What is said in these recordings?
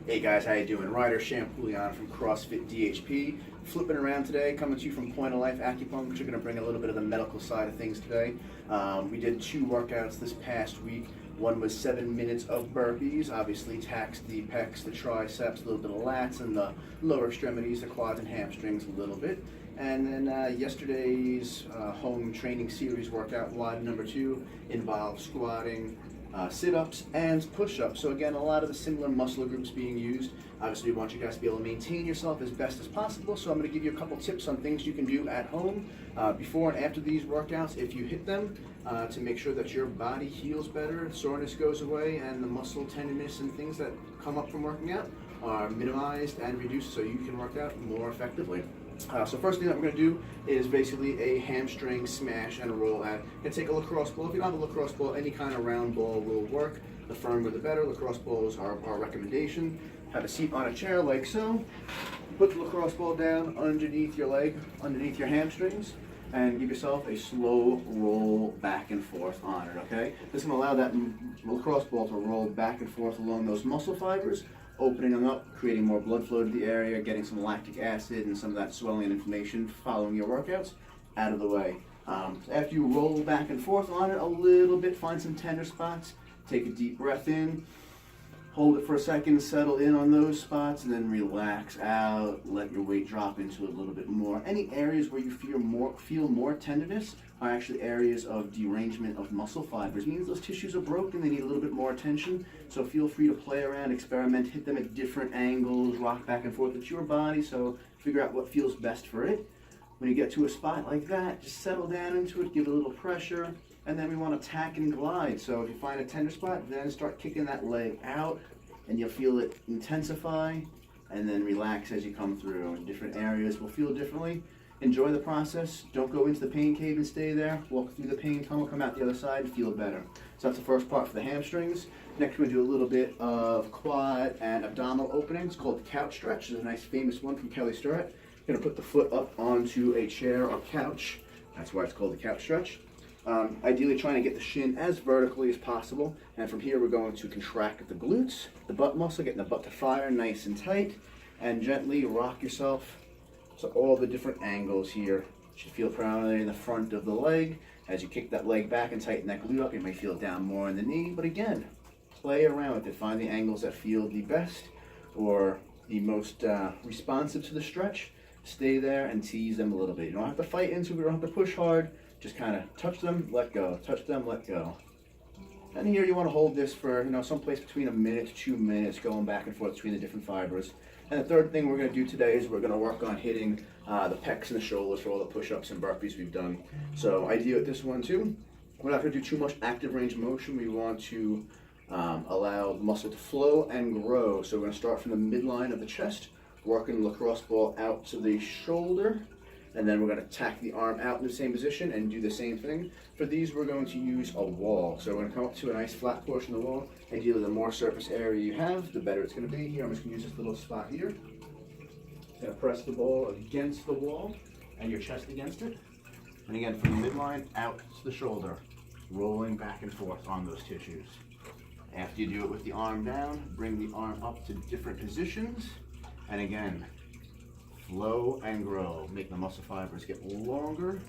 Hey guys, how you doing? Ryder Champulian from CrossFit DHP. Flipping around today, coming to you from Point of Life Acupuncture. Going to bring a little bit of the medical side of things today. We did 2 workouts this past week. One was 7 minutes of burpees, obviously taxed the pecs, the triceps, a little bit of lats, and the lower extremities, the quads and hamstrings a little bit. And then yesterday's home training series workout, WoD number 2, involved squatting, sit-ups and push-ups. So again, a lot of the similar muscle groups being used. Obviously, we want you guys to be able to maintain yourself as best as possible. So I'm going to give you a couple tips on things you can do at home before and after these workouts if you hit them to make sure that your body heals better, soreness goes away, and the muscle tenderness and things that come up from working out are minimized and reduced so you can work out more effectively. So first thing that we're going to do is basically a hamstring smash and roll out. You can take a lacrosse ball. If you don't have a lacrosse ball, any kind of round ball will work. The firmer the better. Lacrosse balls are our recommendation. Have a seat on a chair like so. Put the lacrosse ball down underneath your leg, underneath your hamstrings, and give yourself a slow roll back and forth on it, okay? This is going to allow that lacrosse ball to roll back and forth along those muscle fibers, opening them up, creating more blood flow to the area, getting some lactic acid and some of that swelling and inflammation following your workouts out of the way. After you roll back and forth on it a little bit, find some tender spots, take a deep breath in, hold it for a second, settle in on those spots, and then relax out, let your weight drop into a little bit more. Any areas where you feel more tenderness are actually areas of derangement of muscle fibers. It means those tissues are broken, they need a little bit more attention. So feel free to play around, experiment, hit them at different angles, rock back and forth. It's your body, so figure out what feels best for it. When you get to a spot like that, just settle down into it, give it a little pressure, and then we want to tack and glide. So if you find a tender spot, then start kicking that leg out, and you'll feel it intensify, and then relax as you come through. Different areas will feel differently. Enjoy the process. Don't go into the pain cave and stay there. Walk through the pain tunnel, come out the other side, and feel better. So that's the first part for the hamstrings. Next, we're going to do a little bit of quad and abdominal opening. It's called the couch stretch. It's a nice famous one from Kelly Starrett. You're going to put the foot up onto a chair or couch. That's why it's called the couch stretch. Ideally trying to get the shin as vertically as possible, and from here we're going to contract the glutes, the butt muscle, getting the butt to fire nice and tight, and gently rock yourself. So all the different angles here should feel primarily in the front of the leg. As you kick that leg back and tighten that glute up, you may feel it down more in the knee, but again, play around with it. Find the angles that feel the best or the most responsive to the stretch. Stay there and tease them a little bit. You don't have to fight into it, you don't have to push hard. Just kind of touch them, let go, touch them, let go. And here you want to hold this for, someplace between a minute to 2 minutes, going back and forth between the different fibers. And the third thing we're going to do today is we're going to work on hitting the pecs and the shoulders for all the push-ups and burpees we've done. So idea with this one too, we're not going to do too much active range of motion. We want to allow the muscle to flow and grow. So we're going to start from the midline of the chest, working the lacrosse ball out to the shoulder, and then we're going to tack the arm out in the same position and do the same thing. For these, we're going to use a wall. So we're going to come up to a nice flat portion of the wall. Ideally, the more surface area you have, the better it's going to be. Here, I'm just going to use this little spot here. Going to press the ball against the wall and your chest against it. And again, from the midline out to the shoulder, rolling back and forth on those tissues. After you do it with the arm down, bring the arm up to different positions. And again, flow and grow. Make the muscle fibers get longer,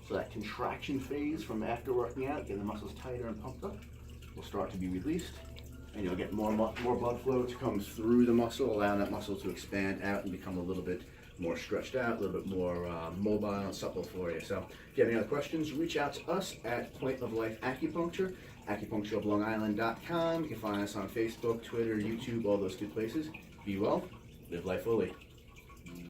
so that contraction phase from after working out, getting the muscles tighter and pumped up, will start to be released, and you'll get more blood flow to come through the muscle, allowing that muscle to expand out and become a little bit more stretched out, a little bit more mobile and supple for you. So if you have any other questions, reach out to us at Point of Life Acupuncture, acupunctureoflongisland.com. You can find us on Facebook, Twitter, YouTube, all those good places. Be well, live life fully.